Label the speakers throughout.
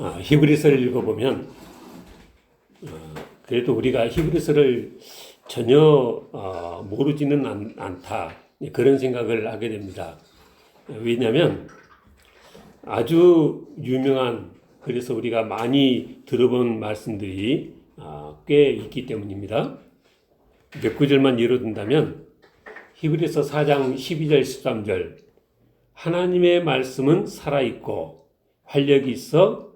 Speaker 1: 히브리서를 읽어보면 그래도 우리가 히브리서를 전혀 모르지는 않다, 그런 생각을 하게 됩니다. 왜냐하면 아주 유명한, 그래서 우리가 많이 들어본 말씀들이 꽤 있기 때문입니다. 몇 구절만 예로 든다면 히브리서 4장 12절 13절, 하나님의 말씀은 살아있고 활력이 있어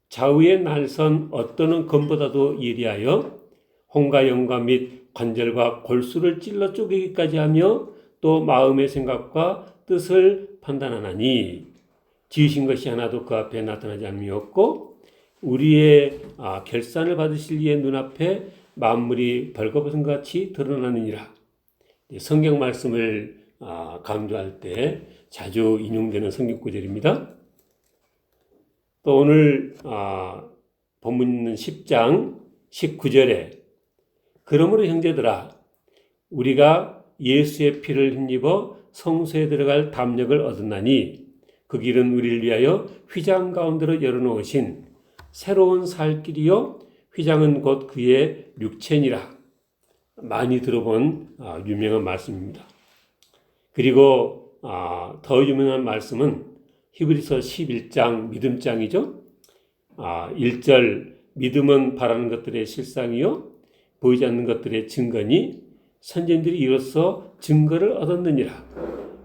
Speaker 1: 좌우의 날선 어떠는 검보다도 예리하여 혼과 영과 및 관절과 골수를 찔러 쪼개기까지 하며 또 마음의 생각과 뜻을 판단하나니 지으신 것이 하나도 그 앞에 나타나지 않음이 없고 우리의 결산을 받으실 이의 눈앞에 만물이 벌거벗은 같이 드러나느니라. 성경 말씀을 강조할 때 자주 인용되는 성경 구절입니다. 또 오늘 본문 있는 10장 19절에 그러므로 형제들아 우리가 예수의 피를 힘입어 성소에 들어갈 담력을 얻었나니 그 길은 우리를 위하여 휘장 가운데로 열어놓으신 새로운 살 길이요 휘장은 곧 그의 육체니라. 많이 들어본 유명한 말씀입니다. 그리고 더 유명한 말씀은 히브리서 11장 믿음장이죠. 1절 믿음은 바라는 것들의 실상이요 보이지 않는 것들의 증거니 선진들이 이로써 증거를 얻었느니라.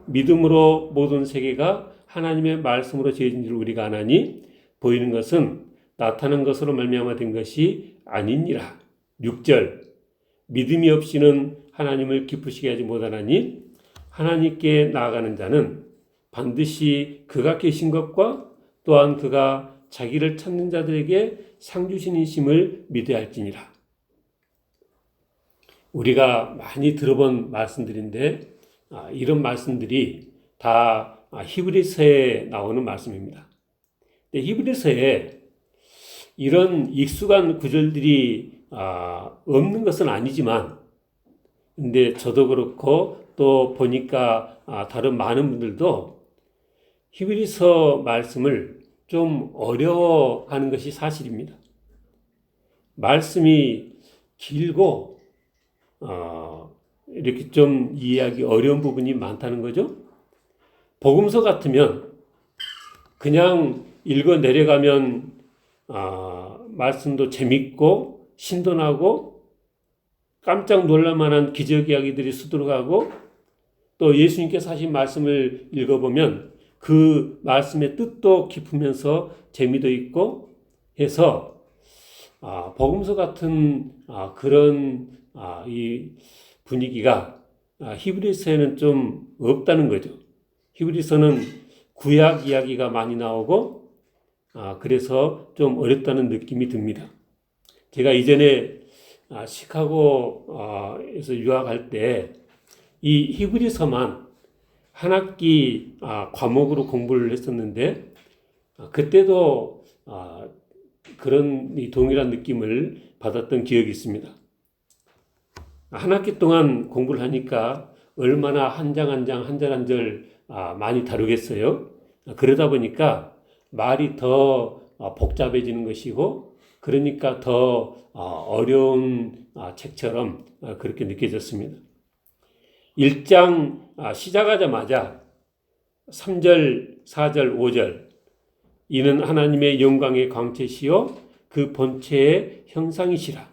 Speaker 1: 믿음으로 모든 세계가 하나님의 말씀으로 지어진 줄 우리가 아나니 보이는 것은 나타난 것으로 말미암아 된 것이 아니니라. 6절 믿음이 없이는 하나님을 기쁘시게 하지 못하나니 하나님께 나아가는 자는 반드시 그가 계신 것과 또한 그가 자기를 찾는 자들에게 상 주시니심을 믿어야 할지니라. 우리가 많이 들어본 말씀들인데 이런 말씀들이 다 히브리서에 나오는 말씀입니다. 히브리서에 이런 익숙한 구절들이 없는 것은 아니지만 근데 저도 그렇고 또 보니까 다른 많은 분들도 히브리서 말씀을 좀 어려워하는 것이 사실입니다. 말씀이 길고 이렇게 좀 이해하기 어려운 부분이 많다는 거죠. 복음서 같으면 그냥 읽어 내려가면 말씀도 재밌고 신선하고 깜짝 놀랄 만한 기적 이야기들이 수두룩하고 또 예수님께서 하신 말씀을 읽어보면 그 말씀의 뜻도 깊으면서 재미도 있고 해서 복음서 같은 그런 이 분위기가 히브리서에는 좀 없다는 거죠. 히브리서는 구약 이야기가 많이 나오고 그래서 좀 어렵다는 느낌이 듭니다. 제가 이전에 시카고에서 유학할 때 이 히브리서만 한 학기 과목으로 공부를 했었는데 그때도 그런 동일한 느낌을 받았던 기억이 있습니다. 한 학기 동안 공부를 하니까 얼마나 한 장 한 장, 한 절 한 절 많이 다루겠어요. 그러다 보니까 말이 더 복잡해지는 것이고 그러니까 더 어려운 책처럼 그렇게 느껴졌습니다. 1장 시작하자마자 3절, 4절, 5절 이는 하나님의 영광의 광채시요 그 본체의 형상이시라.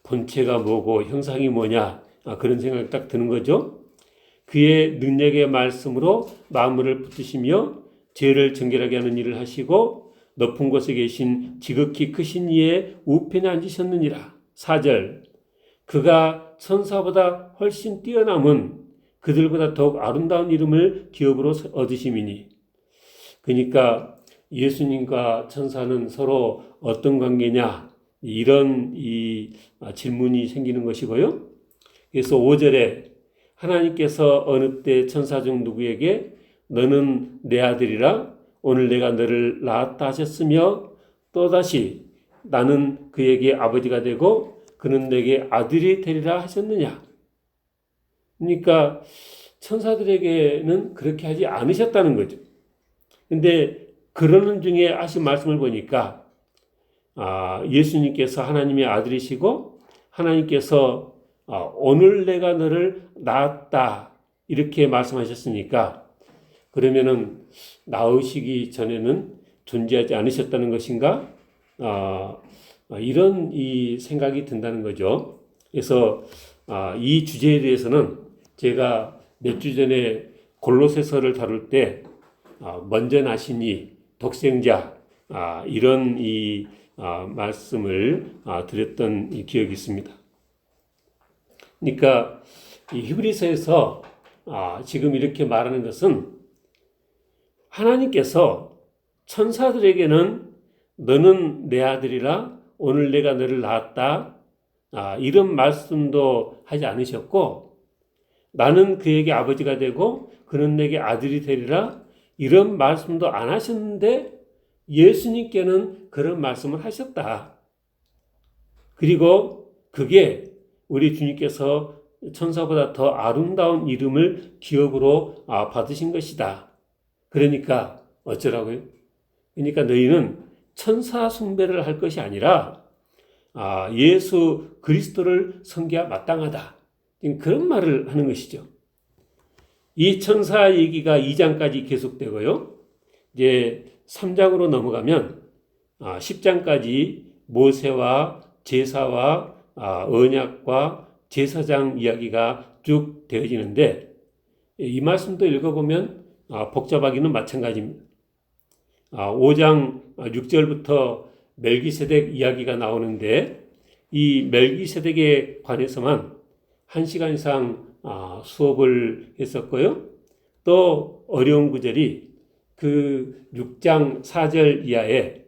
Speaker 1: 본체가 뭐고 형상이 뭐냐 그런 생각이 딱 드는 거죠. 그의 능력의 말씀으로 만물을 붙드시며 죄를 정결하게 하는 일을 하시고 높은 곳에 계신 지극히 크신 이의 우편에 앉으셨느니라. 4절 그가 천사보다 훨씬 뛰어남은 그들보다 더욱 아름다운 이름을 기업으로 얻으심이니. 그러니까 예수님과 천사는 서로 어떤 관계냐 이런 질문이 생기는 것이고요. 그래서 5절에 하나님께서 어느 때 천사 중 누구에게 너는 내 아들이라 오늘 내가 너를 낳았다 하셨으며 또다시 나는 그에게 아버지가 되고 그는 내게 아들이 되리라 하셨느냐. 그러니까 천사들에게는 그렇게 하지 않으셨다는 거죠. 근데 그러는 중에 하신 말씀을 보니까 예수님께서 하나님의 아들이시고 하나님께서 오늘 내가 너를 낳았다 이렇게 말씀하셨으니까 그러면은 낳으시기 전에는 존재하지 않으셨다는 것인가? 이런 이 생각이 든다는 거죠. 그래서 이 주제에 대해서는 제가 몇 주 전에 골로새서를 다룰 때 먼저 나시니 독생자 이런 이 말씀을 드렸던 이 기억이 있습니다. 그러니까 이 히브리서에서 지금 이렇게 말하는 것은 하나님께서 천사들에게는 너는 내 아들이라 오늘 내가 너를 낳았다 이런 말씀도 하지 않으셨고 나는 그에게 아버지가 되고 그는 내게 아들이 되리라 이런 말씀도 안 하셨는데 예수님께는 그런 말씀을 하셨다. 그리고 그게 우리 주님께서 천사보다 더 아름다운 이름을 기업으로 받으신 것이다. 그러니까 어쩌라고요? 그러니까 너희는 천사 숭배를 할 것이 아니라 예수 그리스도를 섬겨야 마땅하다. 그런 말을 하는 것이죠. 이 천사 얘기가 2장까지 계속되고요. 이제 3장으로 넘어가면 10장까지 모세와 제사와 언약과 제사장 이야기가 쭉 되어지는데 이 말씀도 읽어보면 복잡하기는 마찬가지입니다. 5장 6절부터 멜기세덱 이야기가 나오는데 이 멜기세덱에 관해서만 1시간 이상 수업을 했었고요. 또 어려운 구절이 그 6장 4절 이하에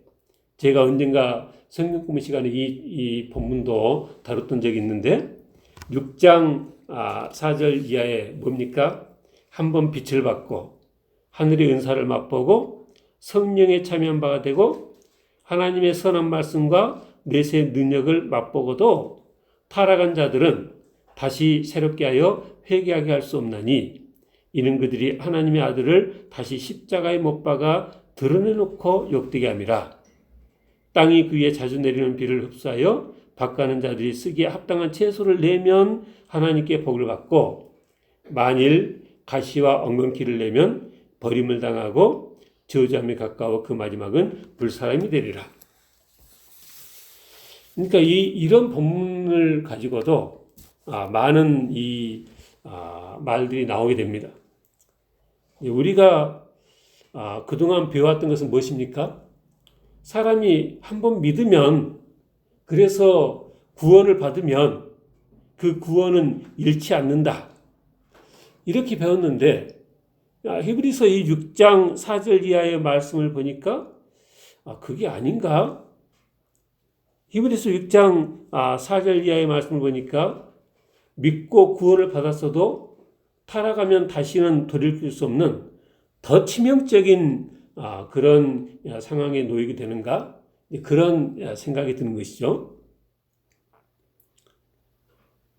Speaker 1: 제가 언젠가 성경 공부 시간에 이 본문도 다뤘던 적이 있는데 6장 4절 이하에 뭡니까? 한번 빛을 받고 하늘의 은사를 맛보고 성령에 참여한 바가 되고 하나님의 선한 말씀과 내세의 능력을 맛보고도 타락한 자들은 다시 새롭게 하여 회개하게 할 수 없나니 이는 그들이 하나님의 아들을 다시 십자가에 못 박아 드러내놓고 욕되게 함이라. 땅이 그 위에 자주 내리는 비를 흡수하여 밭가는 자들이 쓰기에 합당한 채소를 내면 하나님께 복을 받고 만일 가시와 엉겅퀴를 내면 버림을 당하고 저주함에 가까워 그 마지막은 불사람이 되리라. 그러니까 이런 본문을 가지고도 많은 이 말들이 나오게 됩니다. 우리가 그동안 배워왔던 것은 무엇입니까? 사람이 한번 믿으면 그래서 구원을 받으면 그 구원은 잃지 않는다. 이렇게 배웠는데 히브리서 이 6장 4절 이하의 말씀을 보니까 그게 아닌가? 히브리서 6장 4절 이하의 말씀을 보니까 믿고 구원을 받았어도 타락하면 다시는 돌이킬 수 없는 더 치명적인 그런 상황에 놓이게 되는가? 그런 생각이 드는 것이죠.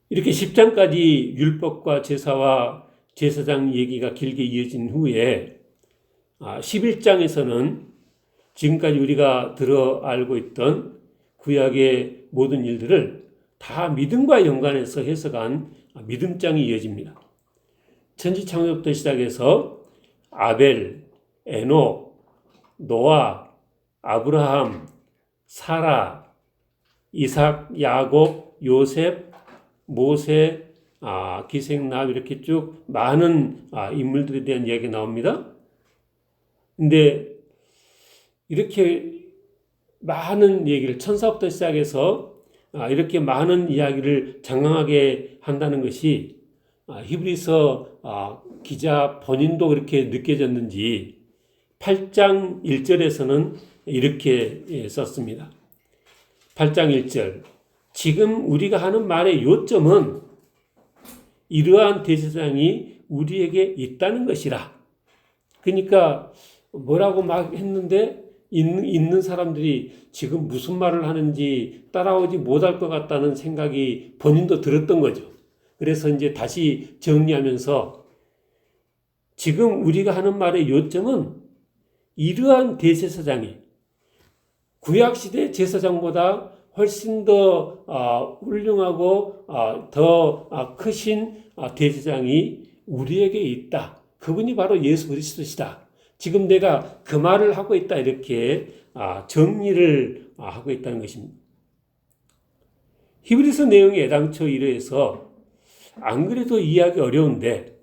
Speaker 1: 이렇게 10장까지 율법과 제사와 제사장 얘기가 길게 이어진 후에 11장에서는 지금까지 우리가 들어 알고 있던 구약의 모든 일들을 다 믿음과 연관해서 해석한 믿음장이 이어집니다. 천지창조부터 시작해서 아벨, 에녹, 노아, 아브라함, 사라, 이삭, 야곱, 요셉, 모세, 기생남 이렇게 쭉 많은 인물들에 대한 이야기가 나옵니다. 근데 이렇게 많은 얘기를 천사부터 시작해서 이렇게 많은 이야기를 장황하게 한다는 것이 히브리서 기자 본인도 그렇게 느껴졌는지 8장 1절에서는 이렇게 썼습니다. 8장 1절 지금 우리가 하는 말의 요점은 이러한 대제사장이 우리에게 있다는 것이라. 그러니까 뭐라고 막 했는데 있는 사람들이 지금 무슨 말을 하는지 따라오지 못할 것 같다는 생각이 본인도 들었던 거죠. 그래서 이제 다시 정리하면서 지금 우리가 하는 말의 요점은 이러한 대제사장이 구약시대 제사장보다 훨씬 더 훌륭하고 더 크신 대제사장이 우리에게 있다. 그분이 바로 예수 그리스도시다. 지금 내가 그 말을 하고 있다. 이렇게 정리를 하고 있다는 것입니다. 히브리서 내용이 애당초 이러해서 안 그래도 이해하기 어려운데,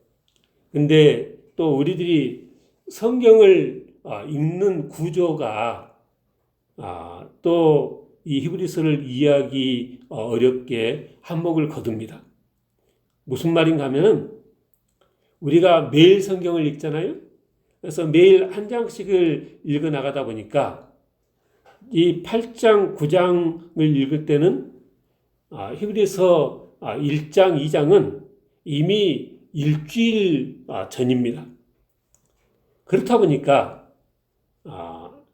Speaker 1: 근데 또 우리들이 성경을 읽는 구조가 또 이 히브리서를 이해하기 어렵게 한몫을 거둡니다. 무슨 말인가 하면은 우리가 매일 성경을 읽잖아요. 그래서 매일 한 장씩을 읽어 나가다 보니까 이 8장, 9장을 읽을 때는 히브리서 1장, 2장은 이미 일주일 전입니다. 그렇다 보니까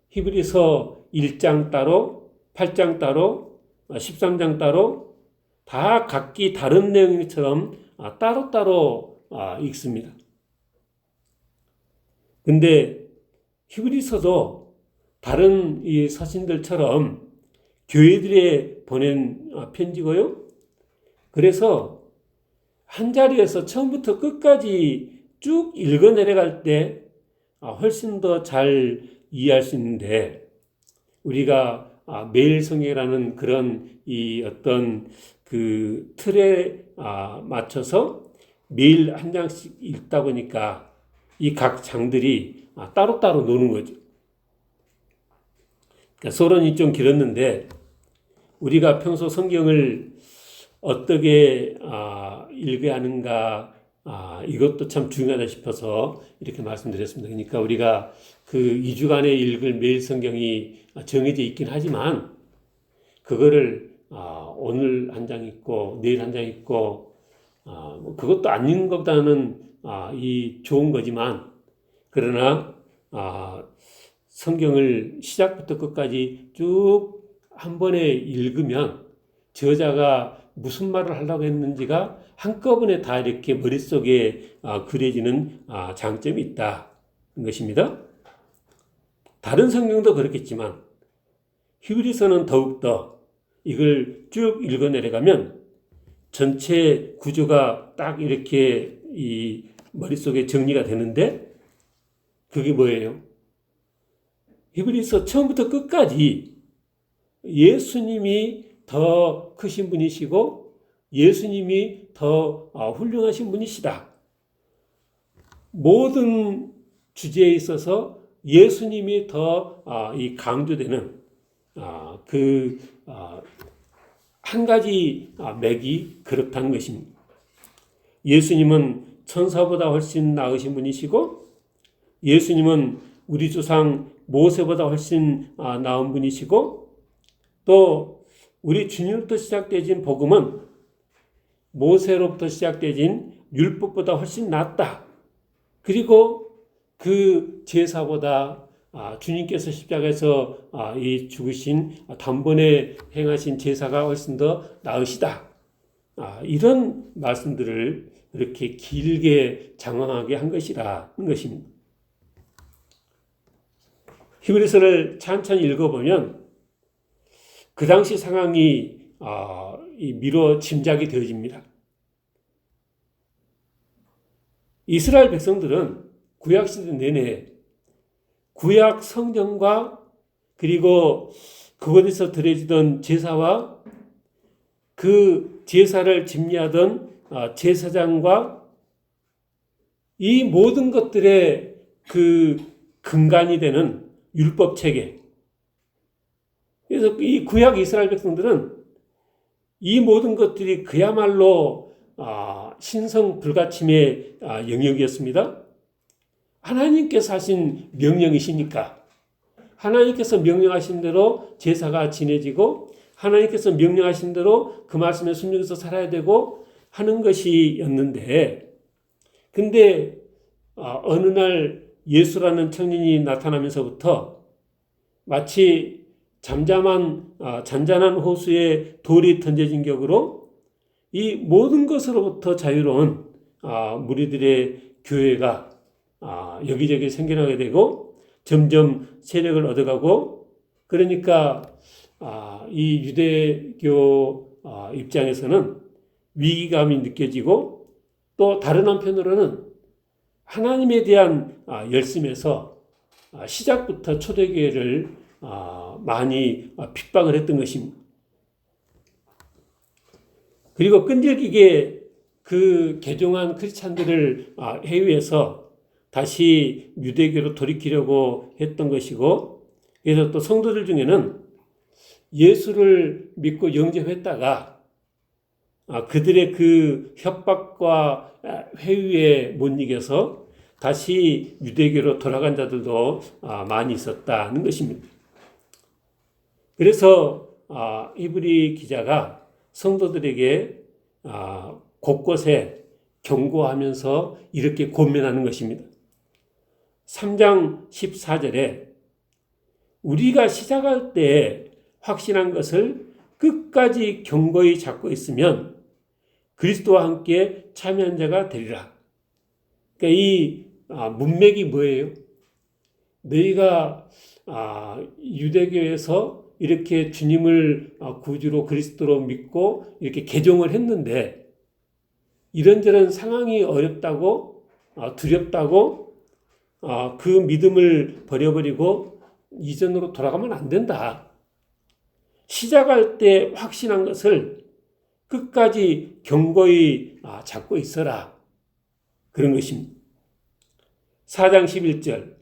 Speaker 1: 히브리서 1장 따로, 8장 따로, 13장 따로 다 각기 다른 내용처럼 따로따로 읽습니다. 근데 히브리서도 다른 이 서신들처럼 교회들에 보낸 편지고요. 그래서 한 자리에서 처음부터 끝까지 쭉 읽어 내려갈 때 훨씬 더 잘 이해할 수 있는데, 우리가 매일 성경이라는 그런 이 어떤 그 틀에 맞춰서 매일 한 장씩 읽다 보니까 이 각 장들이 따로따로 노는 거죠. 그러니까 서론이 좀 길었는데, 우리가 평소 성경을 어떻게 읽어야 하는가, 이것도 참 중요하다 싶어서 이렇게 말씀드렸습니다. 그러니까 우리가 그 2주간에 읽을 매일 성경이 정해져 있긴 하지만, 그거를 오늘 한 장 읽고 내일 한 장 읽고 그것도 안 읽는 것보다는 이 좋은 거지만, 그러나 성경을 시작부터 끝까지 쭉 한 번에 읽으면 저자가 무슨 말을 하려고 했는지가 한꺼번에 다 이렇게 머릿속에 그려지는 장점이 있다는 것입니다. 다른 성경도 그렇겠지만 히브리서는 더욱더 이걸 쭉 읽어 내려가면 전체 구조가 딱 이렇게 이 머릿속에 정리가 되는데, 그게 뭐예요? 히브리서 처음부터 끝까지 예수님이 더 크신 분이시고 예수님이 더 훌륭하신 분이시다. 모든 주제에 있어서 예수님이 더 강조되는 한 가지 맥이 그렇다는 것입니다. 예수님은 천사보다 훨씬 나으신 분이시고, 예수님은 우리 조상 모세보다 훨씬 나은 분이시고, 또 우리 주님으로부터 시작되진 복음은 모세로부터 시작되진 율법보다 훨씬 낫다. 그리고 그 제사보다 주님께서 십자가에서 이 죽으신 단번에 행하신 제사가 훨씬 더 나으시다. 이런 말씀들을 이렇게 길게 장황하게 한 것이라는 것입니다. 히브리서를 찬찬히 읽어보면 그 당시 상황이 미뤄 짐작이 되어집니다. 이스라엘 백성들은 구약시대 내내 구약 성경과 그리고 그곳에서 드려지던 제사와 그 제사를 집리하던 제사장과 이 모든 것들의 그 근간이 되는 율법 체계, 그래서 이 구약 이스라엘 백성들은 이 모든 것들이 그야말로 신성 불가침의 영역이었습니다. 하나님께서 하신 명령이시니까 하나님께서 명령하신 대로 제사가 지내지고 하나님께서 명령하신 대로 그 말씀에 순종해서 살아야 되고 하는 것이었는데, 근데 어느 날 예수라는 청년이 나타나면서부터 마치 잔잔한 호수에 돌이 던져진 격으로 이 모든 것으로부터 자유로운 무리들의 교회가 여기저기 생겨나게 되고 점점 세력을 얻어가고 그러니까 이 유대교 입장에서는 위기감이 느껴지고 또 다른 한편으로는 하나님에 대한 열심에서 시작부터 초대교회를 많이 핍박을 했던 것입니다. 그리고 끈질기게 그 개종한 크리스찬들을 해위해서 다시 유대교로 돌이키려고 했던 것이고, 그래서 또 성도들 중에는 예수를 믿고 영접했다가 그들의 그 협박과 회유에 못 이겨서 다시 유대교로 돌아간 자들도 많이 있었다는 것입니다. 그래서 히브리 기자가 성도들에게 곳곳에 경고하면서 이렇게 권면하는 것입니다. 3장 14절에 우리가 시작할 때 확신한 것을 끝까지 경고히 잡고 있으면 그리스도와 함께 참여한 자가 되리라. 그러니까 이 문맥이 뭐예요? 너희가 유대교에서 이렇게 주님을 구주로 그리스도로 믿고 이렇게 개종을 했는데 이런저런 상황이 어렵다고 두렵다고 그 믿음을 버려버리고 이전으로 돌아가면 안 된다. 시작할 때 확신한 것을 끝까지 경고히 잡고 있어라. 그런 것입니다. 4장 11절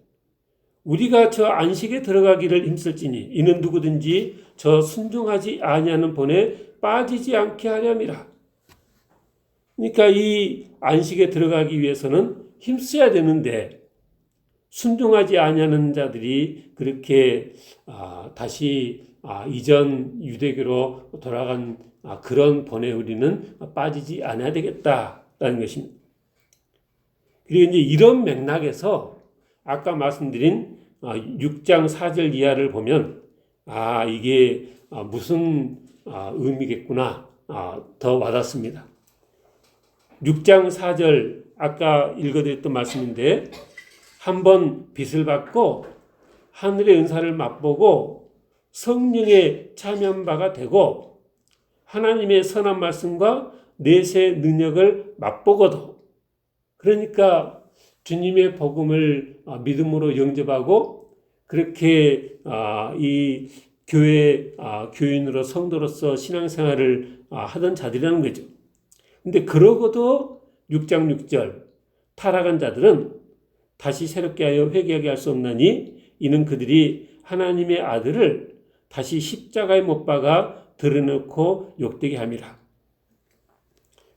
Speaker 1: 우리가 저 안식에 들어가기를 힘쓸지니 이는 누구든지 저 순종하지 아니하는 본에 빠지지 않게 하렴이라. 그러니까 이 안식에 들어가기 위해서는 힘써야 되는데 순종하지 아니하는 자들이 그렇게 다시 이전 유대교로 돌아간 그런 본에 우리는 빠지지 않아야 되겠다라는 것입니다. 그리고 이제 이런 맥락에서 아까 말씀드린 6장 4절 이하를 보면 이게 무슨 의미겠구나 더 와닿습니다. 6장 4절 아까 읽어드렸던 말씀인데 한번 빚을 받고 하늘의 은사를 맛보고 성령에 참여한 바가 되고 하나님의 선한 말씀과 내세의 능력을 맛보고도 그러니까 주님의 복음을 믿음으로 영접하고 그렇게 이 교회 교인으로 성도로서 신앙생활을 하던 자들이라는 거죠. 근데 그러고도 6장 6절 타락한 자들은 다시 새롭게 하여 회개하게 할 수 없나니 이는 그들이 하나님의 아들을 다시 십자가에 못 박아 드러놓고 욕되게 함이라.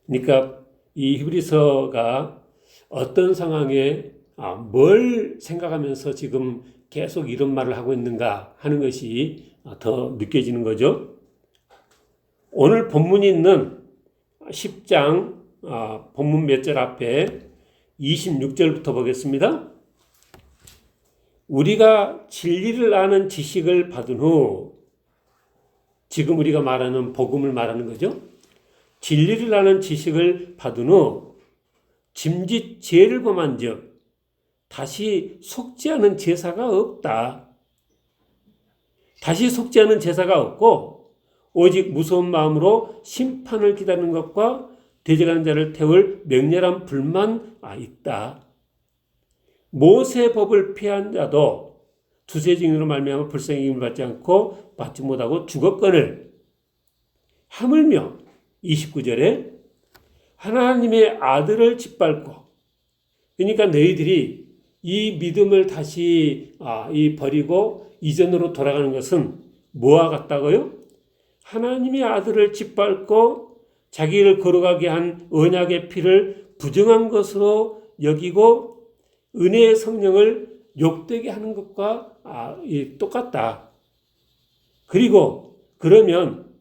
Speaker 1: 그러니까 이 히브리서가 어떤 상황에 뭘 생각하면서 지금 계속 이런 말을 하고 있는가 하는 것이 더 느껴지는 거죠. 오늘 본문이 있는 10장 본문 몇 절 앞에 26절부터 보겠습니다. 우리가 진리를 아는 지식을 받은 후 지금 우리가 말하는 복음을 말하는 거죠. 진리를 아는 지식을 받은 후 짐짓 죄를 범한 즉 다시 속지 않은 제사가 없다. 다시 속지 않은 제사가 없고 오직 무서운 마음으로 심판을 기다리는 것과 대적하는 자를 태울 맹렬한 불만 있다. 모세 법을 피한 자도 두세 증인으로 말미암아 불쌍히 여김을 받지 않고 받지 못하고 죽었거늘 하물며 29절에 하나님의 아들을 짓밟고 그러니까 너희들이 이 믿음을 다시 버리고 이전으로 돌아가는 것은 뭐와 같다고요? 하나님의 아들을 짓밟고 자기를 거룩하게 한 언약의 피를 부정한 것으로 여기고 은혜의 성령을 욕되게 하는 것과 똑같다. 그리고 그러면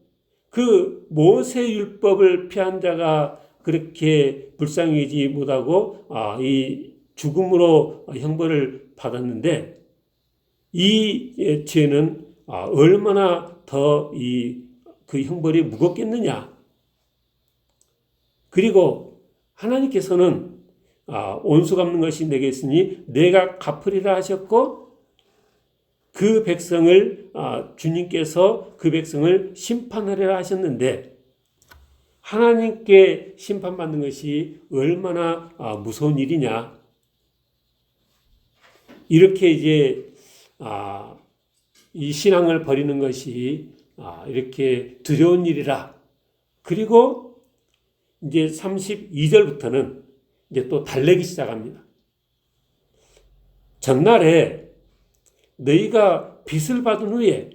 Speaker 1: 그 모세 율법을 피한 자가 그렇게 불쌍히 여기지 못하고 이 죽음으로 형벌을 받았는데 이 죄는 얼마나 더 그 형벌이 무겁겠느냐. 그리고 하나님께서는 온수 갚는 것이 내게 있으니 내가 갚으리라 하셨고 그 백성을 주님께서 그 백성을 심판하리라 하셨는데 하나님께 심판받는 것이 얼마나 무서운 일이냐. 이렇게 이제 이 신앙을 버리는 것이 이렇게 두려운 일이라. 그리고 이제 32절부터는 이제 또 달래기 시작합니다. 전날에 너희가 빚을 받은 후에,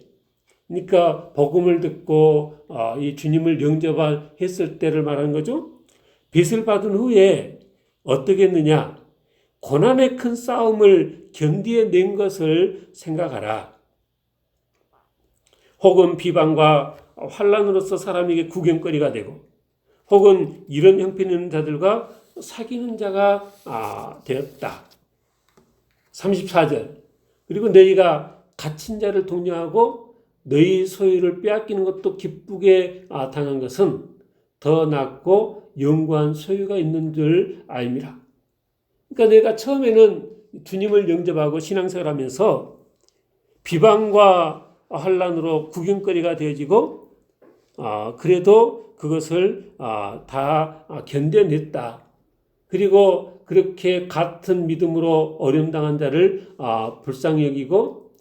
Speaker 1: 그러니까 복음을 듣고 이 주님을 영접했을 때를 말하는 거죠. 빚을 받은 후에 어떻게 했느냐? 고난의 큰 싸움을 견디어낸 것을 생각하라. 혹은 비방과 환난으로서 사람에게 구경거리가 되고, 혹은 이런 형편 있는 자들과 사귀는 자가 되었다. 34절. 그리고 너희가 갇힌 자를 독려하고 너희 소유를 빼앗기는 것도 기쁘게 당한 것은 더 낫고 영구한 소유가 있는 줄 알미라. 그러니까 내가 처음에는 주님을 영접하고 신앙생활 하면서 비방과 환난으로 구경거리가 되어지고 그래도 그것을 다 견뎌냈다. 그리고 그렇게 같은 믿음으로 어려움 당한 자를 불쌍히 여기고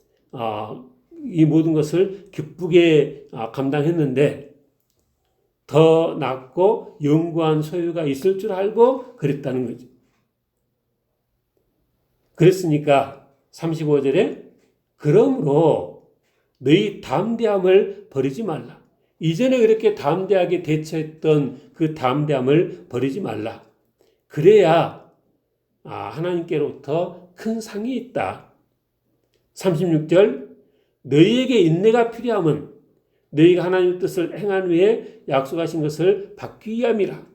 Speaker 1: 이 모든 것을 기쁘게 감당했는데 더 낫고 영구한 소유가 있을 줄 알고 그랬다는 거죠. 그랬으니까 35절에 그러므로 너희 담대함을 버리지 말라. 이전에 그렇게 담대하게 대처했던 그 담대함을 버리지 말라. 그래야 하나님께로부터 큰 상이 있다. 36절 너희에게 인내가 필요함은 너희가 하나님의 뜻을 행한 후에 약속하신 것을 받기 위함이라.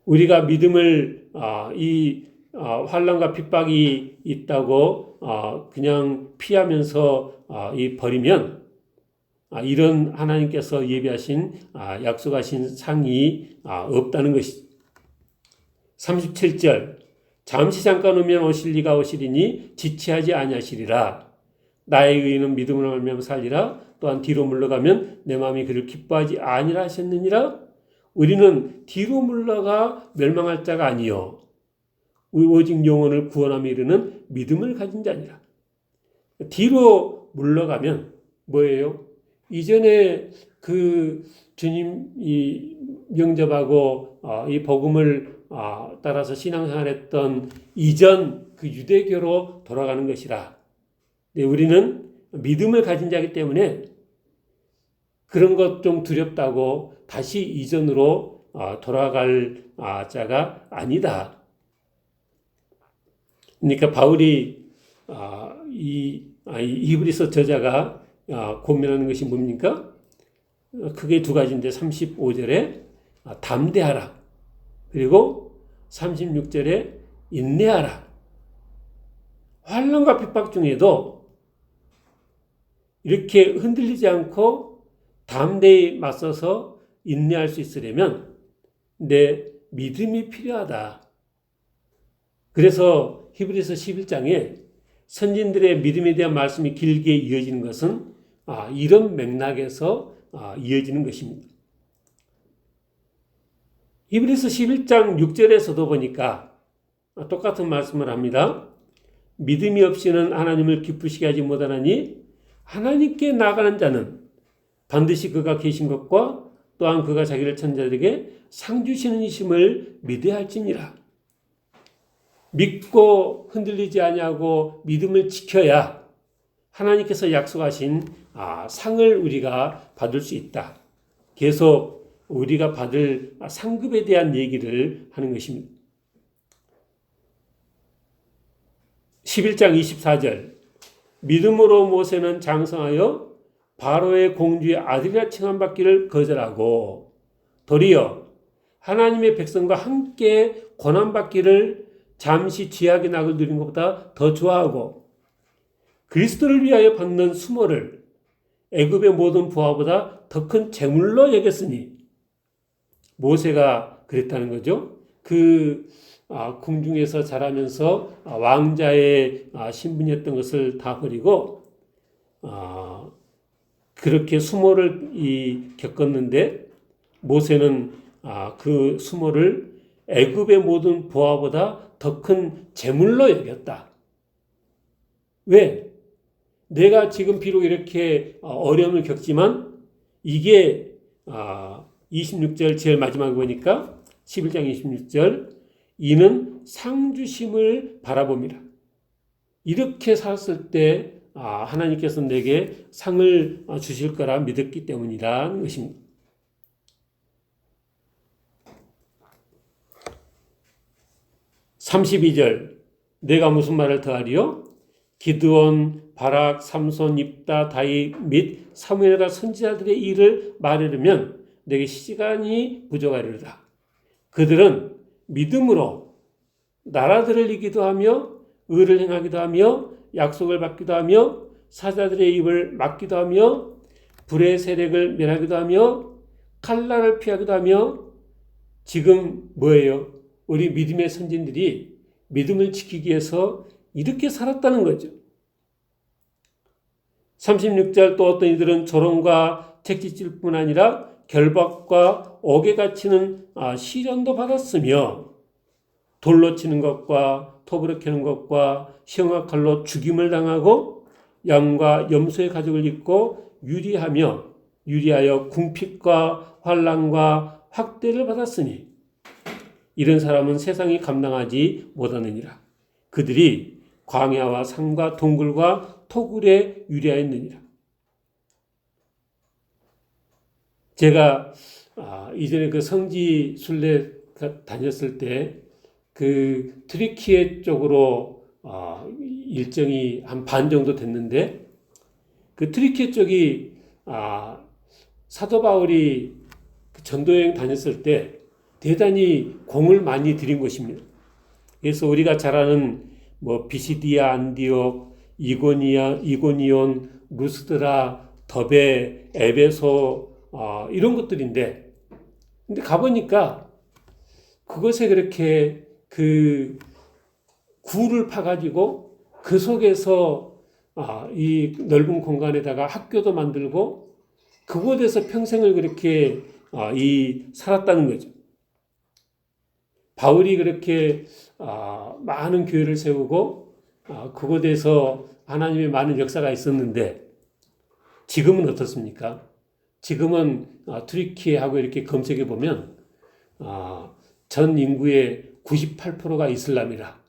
Speaker 1: 우리가 믿음을 이 환난과 핍박이 있다고 그냥 피하면서 버리면 이런 하나님께서 예비하신 약속하신 상이 없다는 것이죠. 37절 잠시 잠깐 오면 오실 이가 오시리니 지체하지 아니하시리라. 나의 의인은 믿음으로 말미암아 살리라. 또한 뒤로 물러가면 내 마음이 그를 기뻐하지 아니라 하셨느니라. 우리는 뒤로 물러가 멸망할 자가 아니요 오직 영혼을 구원함에 이르는 믿음을 가진 자니라. 뒤로 물러가면 뭐예요? 이전에 그 주님 이 영접하고 이 복음을 따라서 신앙생활했던 이전 그 유대교로 돌아가는 것이라. 우리는 믿음을 가진 자이기 때문에 그런 것 좀 두렵다고 다시 이전으로 돌아갈 자가 아니다. 그러니까 바울이 이 히브리서 저자가 고민하는 것이 뭡니까? 크게 두 가지인데 35절에 담대하라. 그리고 36절에 인내하라. 환난과 핍박 중에도 이렇게 흔들리지 않고 담대히 맞서서 인내할 수 있으려면 내 믿음이 필요하다. 그래서 히브리서 11장에 선진들의 믿음에 대한 말씀이 길게 이어지는 것은 이런 맥락에서 이어지는 것입니다. 히브리서 11장 6절에서도 보니까 똑같은 말씀을 합니다. 믿음이 없이는 하나님을 기쁘시게 하지 못하나니 하나님께 나아가는 자는 반드시 그가 계신 것과 또한 그가 자기를 천자들에게 상 주시는 이심을 믿어야 할지니라. 믿고 흔들리지 아니하고 믿음을 지켜야 하나님께서 약속하신 상을 우리가 받을 수 있다. 계속 우리가 받을 상급에 대한 얘기를 하는 것입니다. 11장 24절 믿음으로 모세는 장성하여 바로의 공주의 아들이라 칭함받기를 거절하고 도리어 하나님의 백성과 함께 고난받기를 잠시 죄악의 낙을 누린 것보다 더 좋아하고 그리스도를 위하여 받는 수모를 애굽의 모든 부하보다 더 큰 재물로 여겼으니 모세가 그랬다는 거죠. 그 궁중에서 자라면서 왕자의 신분이었던 것을 다 버리고 그렇게 수모를 겪었는데 모세는 그 수모를 애굽의 모든 부하보다 더 큰 재물로 여겼다. 왜? 내가 지금 비록 이렇게 어려움을 겪지만 이게 26절 제일 마지막에 보니까 11장 26절 이는 상주심을 바라봅니다. 이렇게 살았을 때 하나님께서 내게 상을 주실 거라 믿었기 때문이라는 것입니다. 32절 내가 무슨 말을 더하리요? 기드온, 바락, 삼손, 입다, 다윗 및 사무엘과 선지자들의 일을 말하려면 내게 시간이 부족하리로다. 그들은 믿음으로 나라들을 이기도 하며 의를 행하기도 하며 약속을 받기도 하며 사자들의 입을 막기도 하며 불의 세력을 멸하기도 하며 칼날을 피하기도 하며 지금 뭐예요? 우리 믿음의 선진들이 믿음을 지키기 위해서 이렇게 살았다는 거죠. 36절 또 어떤 이들은 조롱과 채찍질 뿐 아니라 결박과 옥에 갇히는 시련도 받았으며 돌로 치는 것과 톱으로 캐는 것과 시험과 칼로 죽임을 당하고 양과 염소의 가죽을 입고 유리하여 궁핍과 환난과 학대를 받았으니 이런 사람은 세상이 감당하지 못하느니라. 그들이 광야와 산과 동굴과 토굴에 유리하였느니라. 제가 이전에 그 성지 순례 다녔을 때 그 트리키에 쪽으로 일정이 한 반 정도 됐는데 그 트리키에 쪽이 사도 바울이 전도여행 다녔을 때 대단히 공을 많이 들인 곳입니다. 그래서 우리가 잘 아는 비시디아, 안디옥, 이고니온, 루스드라, 더베, 에베소 이런 것들인데 근데 가보니까 그것에 그렇게 그 굴을 파가지고 그 속에서 이 넓은 공간에다가 학교도 만들고 그곳에서 평생을 그렇게 살았다는 거죠. 바울이 그렇게 많은 교회를 세우고 그곳에서 하나님의 많은 역사가 있었는데 지금은 어떻습니까? 지금은 튀르키예하고 이렇게 검색해 보면 전 인구의 98%가 이슬람이라.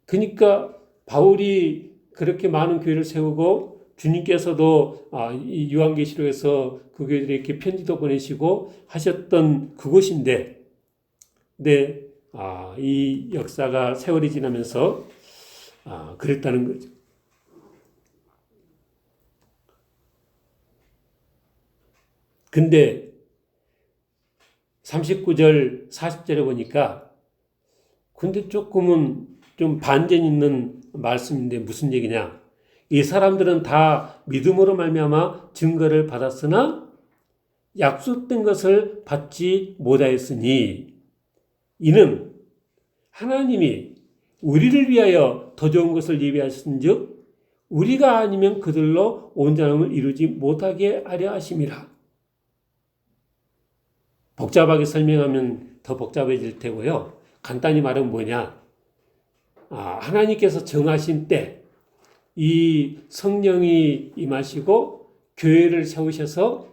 Speaker 1: 그러니까 바울이 그렇게 많은 교회를 세우고 주님께서도 이 요한계시록에서 그 교회들에 이렇게 편지도 보내시고 하셨던 그곳인데, 네, 이 역사가 세월이 지나면서 그랬다는 거죠. 근데 39절 40절에 보니까 근데 조금은 좀 반전 있는 말씀인데 무슨 얘기냐? 이 사람들은 다 믿음으로 말미암아 증거를 받았으나 약속된 것을 받지 못하였으니 이는 하나님이 우리를 위하여 더 좋은 것을 예비하신즉 우리가 아니면 그들로 온전함을 이루지 못하게 하려 하심이라. 복잡하게 설명하면 더 복잡해질 테고요. 간단히 말하면 뭐냐? 하나님께서 정하신 때 이 성령이 임하시고 교회를 세우셔서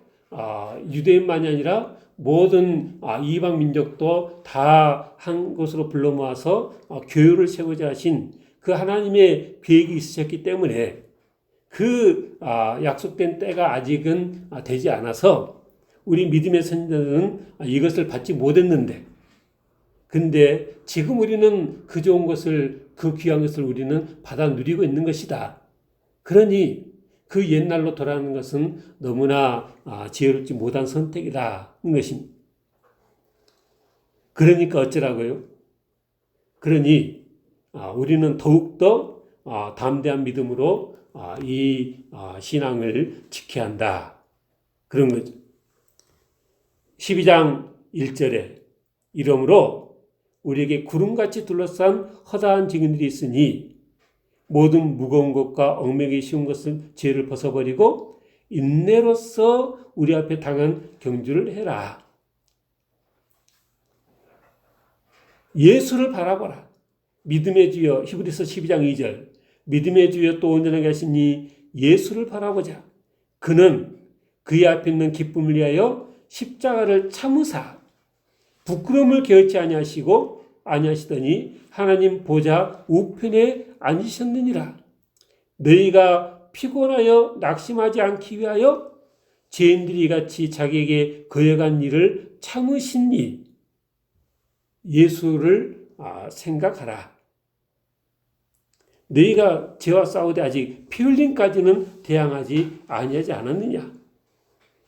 Speaker 1: 유대인만이 아니라 모든 이방 민족도 다 한 곳으로 불러 모아서 교회를 세우자 하신 그 하나님의 계획이 있으셨기 때문에 그 약속된 때가 아직은 되지 않아서 우리 믿음의 선지자들은 이것을 받지 못했는데 근데 지금 우리는 그 좋은 것을 그 귀한 것을 우리는 받아 누리고 있는 것이다. 그러니 그 옛날로 돌아가는 것은 너무나 지혜롭지 못한 선택이라는 것입니다. 그러니까 어쩌라고요? 그러니 우리는 더욱더 담대한 믿음으로 이 신앙을 지켜야 한다. 그런 거죠. 12장 1절에 이러므로 우리에게 구름같이 둘러싼 허다한 증인들이 있으니 모든 무거운 것과 얽매기 쉬운 것은 죄를 벗어버리고 인내로서 우리 앞에 당한 경주를 해라. 예수를 바라보라. 믿음의 주여, 히브리서 12장 2절. 믿음의 주여 또 온전하게 하시니 예수를 바라보자. 그는 그의 앞에 있는 기쁨을 위하여 십자가를 참으사 부끄러움을 개의치 아니하시더니 하나님 보좌 우편에 앉으셨느니라. 너희가 피곤하여 낙심하지 않기 위하여 죄인들이 같이 자기에게 거역한 일을 참으시니 예수를 생각하라. 너희가 죄와 싸우되 아직 피 흘림까지는 대항하지 아니하지 않았느냐.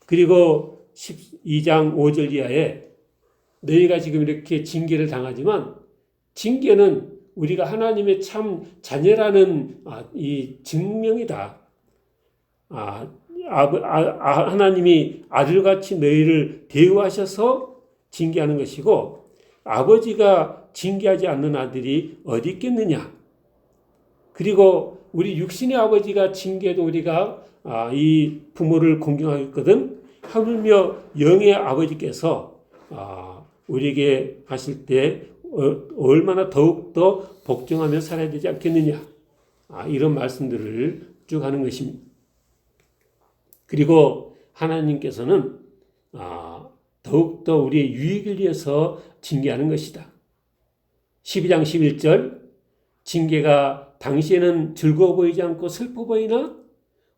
Speaker 1: 그리고 12장 5절 이하에 너희가 지금 이렇게 징계를 당하지만 징계는 우리가 하나님의 참 자녀라는 이 증명이다. 하나님이 아들같이 너희를 대우하셔서 징계하는 것이고 아버지가 징계하지 않는 아들이 어디 있겠느냐. 그리고 우리 육신의 아버지가 징계해도 우리가 이 부모를 공경하겠거든. 하물며 영의 아버지께서 우리에게 하실 때 얼마나 더욱더 복종하며 살아야 되지 않겠느냐. 이런 말씀들을 쭉 하는 것입니다. 그리고 하나님께서는 더욱더 우리의 유익을 위해서 징계하는 것이다. 12장 11절 징계가 당시에는 즐거워 보이지 않고 슬퍼 보이나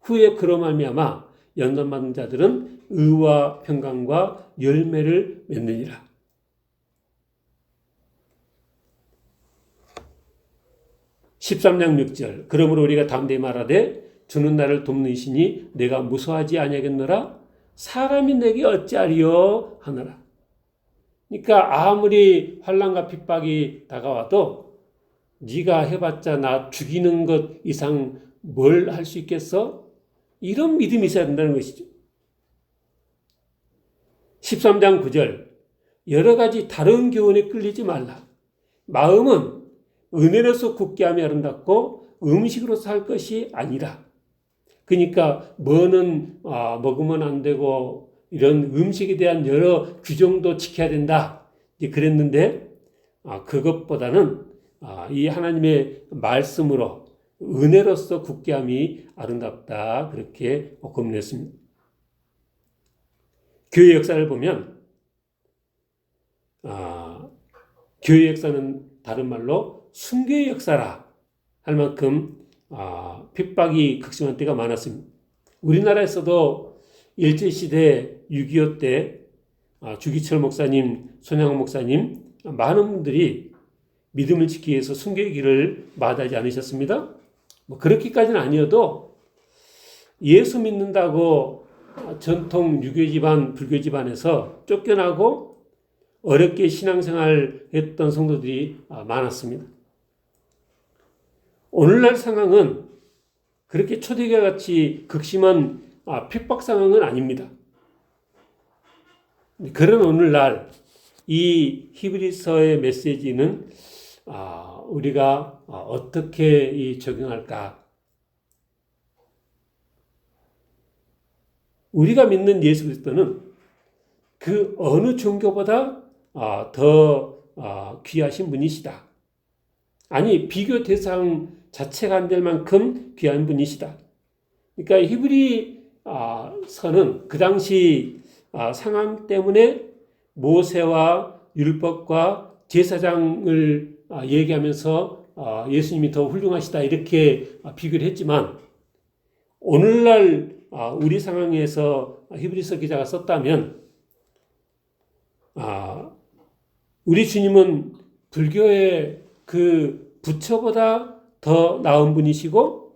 Speaker 1: 후에 그로 말미암아 연단받는 자들은 의와 평강과 열매를 맺느니라. 13장 6절 그러므로 우리가 담대히 말하되 주는 나를 돕는 이시니 내가 무서워하지 아니하겠노라. 사람이 내게 어찌하리요 하노라. 그러니까 아무리 환난과 핍박이 다가와도 네가 해봤자 나 죽이는 것 이상 뭘 할 수 있겠어? 이런 믿음이 있어야 된다는 것이죠. 13장 9절 여러 가지 다른 교훈에 끌리지 말라. 마음은 은혜로서 굳게 하며 아름답고 음식으로서 할 것이 아니라. 그러니까 뭐는 먹으면 안 되고 이런 음식에 대한 여러 규정도 지켜야 된다. 이제 그랬는데 그것보다는 이 하나님의 말씀으로 은혜로서 굳게함이 아름답다. 그렇게 권면했습니다. 교회 역사를 보면 교회 역사는 다른 말로 순교의 역사라 할 만큼 핍박이 극심한 때가 많았습니다. 우리나라에서도 일제시대 6.25 때 주기철 목사님, 손양원 목사님 많은 분들이 믿음을 지키기 위해서 순교의 길을 마다하지 않으셨습니다. 뭐 그렇게까지는 아니어도 예수 믿는다고 전통 유교 집안, 불교 집안에서 쫓겨나고 어렵게 신앙생활 했던 성도들이 많았습니다. 오늘날 상황은 그렇게 초대교회 같이 극심한 핍박 상황은 아닙니다. 그런 오늘날 이 히브리서의 메시지는 우리가 어떻게 적용할까? 우리가 믿는 예수 그리스도는 그 어느 종교보다 더 귀하신 분이시다. 아니 비교 대상 자체가 안 될 만큼 귀한 분이시다. 그러니까 히브리서는 그 당시 상황 때문에 모세와 율법과 제사장을 얘기하면서 예수님이 더 훌륭하시다 이렇게 비교를 했지만 오늘날 우리 상황에서 히브리서 기자가 썼다면 우리 주님은 불교의 그 부처보다 더 나은 분이시고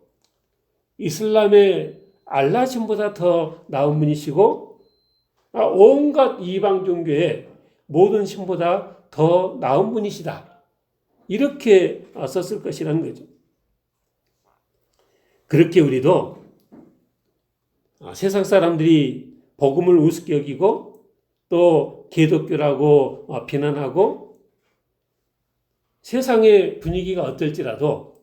Speaker 1: 이슬람의 알라 신보다 더 나은 분이시고 온갖 이방 종교의 모든 신보다 더 나은 분이시다. 이렇게 썼을 것이라는 거죠. 그렇게 우리도 세상 사람들이 복음을 우습게 여기고 또 개독교라고 비난하고 세상의 분위기가 어떨지라도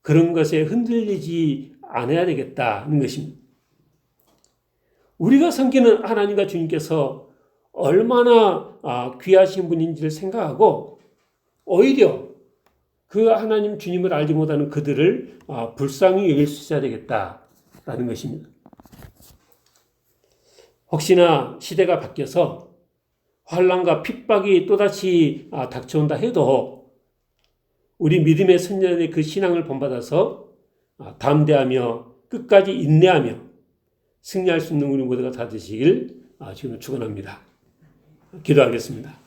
Speaker 1: 그런 것에 흔들리지 않아야 되겠다는 것입니다. 우리가 섬기는 하나님과 주님께서 얼마나 귀하신 분인지를 생각하고 오히려 그 하나님 주님을 알지 못하는 그들을 불쌍히 여길 수 있어야 되겠다라는 것입니다. 혹시나 시대가 바뀌어서 환난과 핍박이 또다시 닥쳐온다 해도 우리 믿음의 선전의 그 신앙을 본받아서 담대하며 끝까지 인내하며 승리할 수 있는 우리 모두가 다 되시길 지금 축원합니다. 기도하겠습니다.